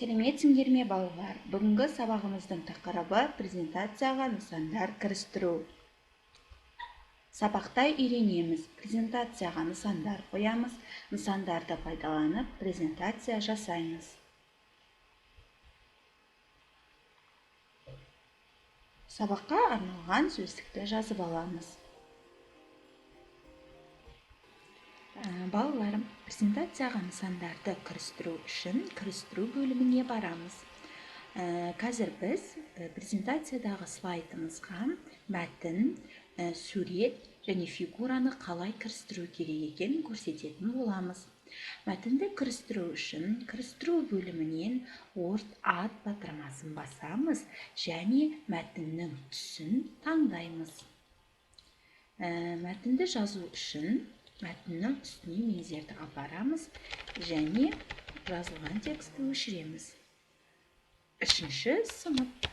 Сәлеметсіңдер ме балалар? Бүгінгі сабағымыздың тақырыбы презентацияға нысандар кірістіру. Сабақта үйренеміз. Презентацияға нысандар қоямыз. Нысандарды пайдаланып презентация жасаймыз. Сабаққа арналған сөздікті жазып аламыз. Балаларым, презентацияға нысандарды кірістіру үшін кірістіру бөліміне барамыз. Қазір біз презентациядағы слайдымызға мәтін, сурет және фигураны қалай кірістіру керек екенін көрсететін боламыз. Мәтінді кірістіру үшін кірістіру бөлімінен ат батырмасын басамыз және мәтіннің түсін таңдаймыз. Мәтінді жазу үшін мәтіннің үстіне меңзерді апарамыз және жазылған тексті өшіреміз. 3-ші сынып.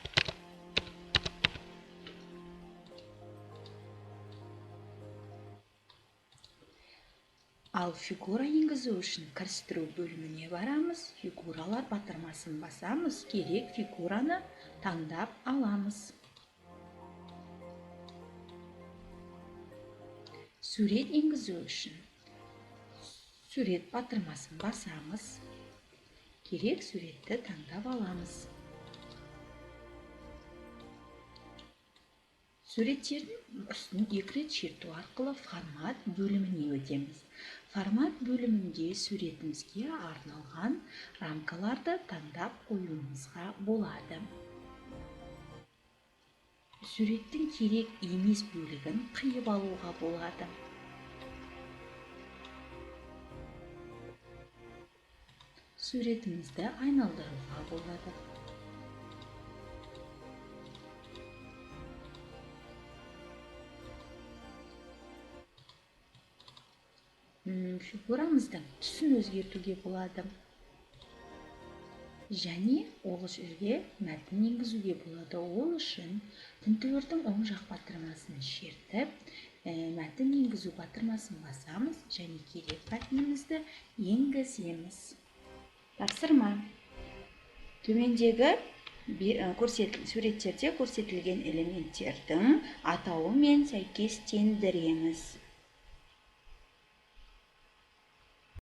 Ал фигура енгізу үшін кірістіру бөліміне барамыз. Фигуралар батырмасын басамыз. Керек фигураны таңдап аламыз. Сурет енгізу үшін сурет батырмасын басамыз. Керек суретті таңдап аламыз. Суреттердің үстін 2 рет шерту арқылы формат бөліміне өтеміз. Формат бөлімінде суретімізге арналған рамкаларды таңдап қоюымызға болады. Суреттің керек емес бөлігін қиып алуға болады. Суретімізді айналдыруға болады. Фигурамыздың түсін өзгертуге болады. Және ол жерге мәтін енгізуге болады. Ол үшін тінтуірдің оң жақ батырмасын шертіп, мәтін енгізу батырмасын басамыз және керек мәтінімізді енгіземіз. Тапсырма. Төмендегі суреттерде көрсетілген элементтердің атауы мен сәйкестендіреміз.